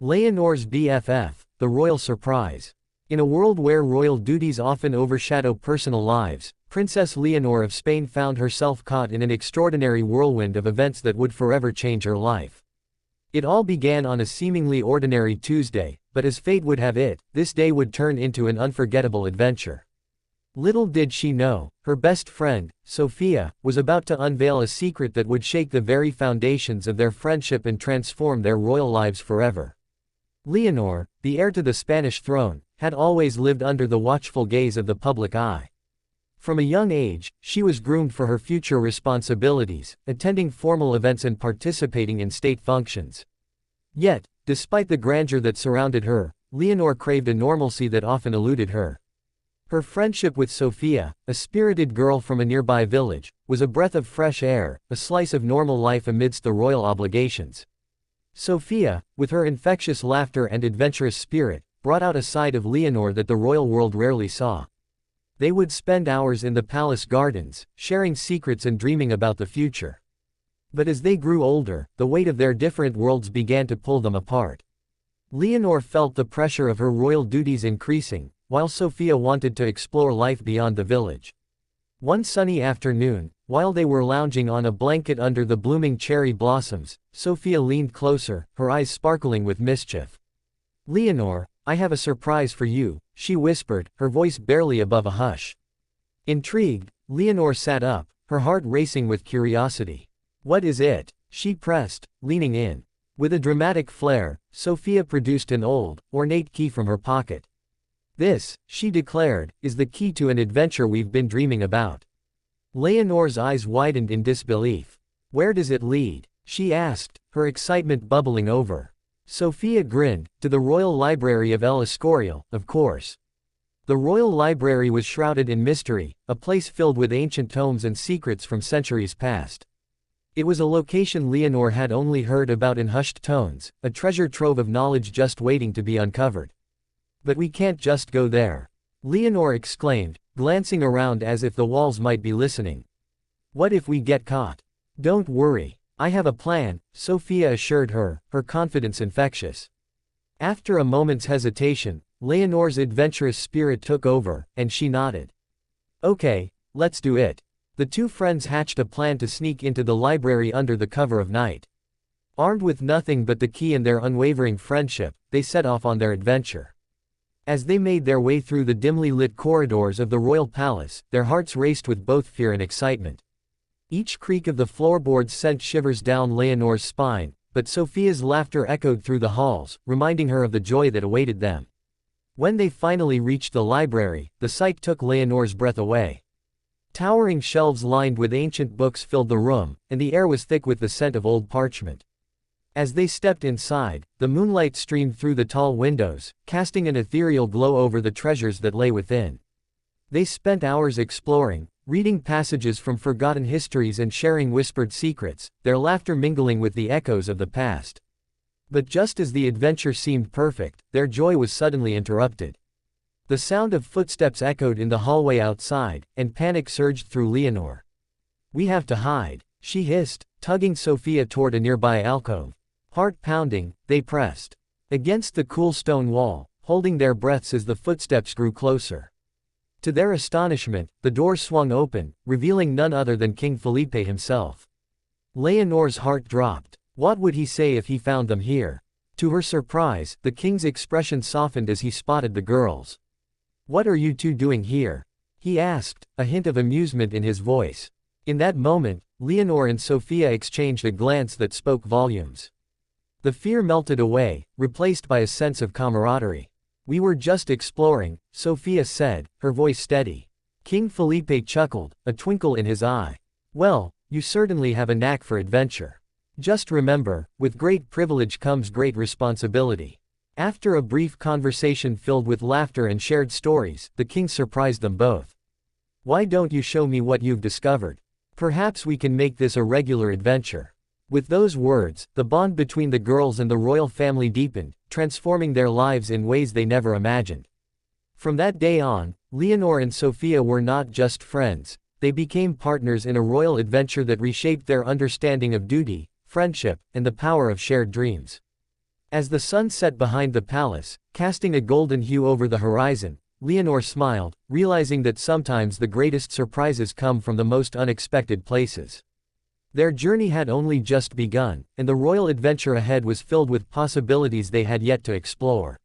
Leonor's BFF, the royal surprise. In a world where royal duties often overshadow personal lives, Princess Leonor of Spain found herself caught in an extraordinary whirlwind of events that would forever change her life. It all began on a seemingly ordinary Tuesday, but as fate would have it, this day would turn into an unforgettable adventure. Little did she know, her best friend, Sophia, was about to unveil a secret that would shake the very foundations of their friendship and transform their royal lives forever. Leonor, the heir to the Spanish throne, had always lived under the watchful gaze of the public eye. From a young age, she was groomed for her future responsibilities, attending formal events and participating in state functions. Yet, despite the grandeur that surrounded her, Leonor craved a normalcy that often eluded her. Her friendship with Sophia, a spirited girl from a nearby village, was a breath of fresh air, a slice of normal life amidst the royal obligations. Sophia, with her infectious laughter and adventurous spirit, brought out a side of Leonor that the royal world rarely saw. They would spend hours in the palace gardens, sharing secrets and dreaming about the future. But as they grew older, the weight of their different worlds began to pull them apart. Leonor felt the pressure of her royal duties increasing, while Sophia wanted to explore life beyond the village. One sunny afternoon, while they were lounging on a blanket under the blooming cherry blossoms, Sophia leaned closer, her eyes sparkling with mischief. "Leonor, I have a surprise for you," she whispered, her voice barely above a hush. Intrigued, Leonor sat up, her heart racing with curiosity. "What is it?" she pressed, leaning in. With a dramatic flair, Sophia produced an old, ornate key from her pocket. "This," she declared, "is the key to an adventure we've been dreaming about." Leonor's eyes widened in disbelief. "Where does it lead?" she asked, her excitement bubbling over. Sophia grinned. "To the Royal Library of El Escorial, of course." The Royal Library was shrouded in mystery, a place filled with ancient tomes and secrets from centuries past. It was a location Leonor had only heard about in hushed tones, a treasure trove of knowledge just waiting to be uncovered. "But we can't just go there," Leonor exclaimed, glancing around as if the walls might be listening. "What if we get caught?" "Don't worry. I have a plan," Sophia assured her, her confidence infectious. After a moment's hesitation, Leonor's adventurous spirit took over, and she nodded. "Okay, let's do it." The two friends hatched a plan to sneak into the library under the cover of night. Armed with nothing but the key and their unwavering friendship, they set off on their adventure. As they made their way through the dimly lit corridors of the royal palace, their hearts raced with both fear and excitement. Each creak of the floorboards sent shivers down Leonor's spine, but Sophia's laughter echoed through the halls, reminding her of the joy that awaited them. When they finally reached the library, the sight took Leonor's breath away. Towering shelves lined with ancient books filled the room, and the air was thick with the scent of old parchment. As they stepped inside, the moonlight streamed through the tall windows, casting an ethereal glow over the treasures that lay within. They spent hours exploring, reading passages from forgotten histories and sharing whispered secrets, their laughter mingling with the echoes of the past. But just as the adventure seemed perfect, their joy was suddenly interrupted. The sound of footsteps echoed in the hallway outside, and panic surged through Leonor. "We have to hide," she hissed, tugging Sophia toward a nearby alcove. Heart pounding, they pressed against the cool stone wall, holding their breaths as the footsteps grew closer. To their astonishment, the door swung open, revealing none other than King Felipe himself. Leonor's heart dropped. What would he say if he found them here? To her surprise, the king's expression softened as he spotted the girls. "What are you two doing here?" he asked, a hint of amusement in his voice. In that moment, Leonor and Sophia exchanged a glance that spoke volumes. The fear melted away, replaced by a sense of camaraderie. "We were just exploring," Sophia said, her voice steady. King Felipe chuckled, a twinkle in his eye. "Well, you certainly have a knack for adventure. Just remember, with great privilege comes great responsibility." After a brief conversation filled with laughter and shared stories, the king surprised them both. "Why don't you show me what you've discovered? Perhaps we can make this a regular adventure." With those words, the bond between the girls and the royal family deepened, transforming their lives in ways they never imagined. From that day on, Leonor and Sophia were not just friends, they became partners in a royal adventure that reshaped their understanding of duty, friendship, and the power of shared dreams. As the sun set behind the palace, casting a golden hue over the horizon, Leonor smiled, realizing that sometimes the greatest surprises come from the most unexpected places. Their journey had only just begun, and the royal adventure ahead was filled with possibilities they had yet to explore.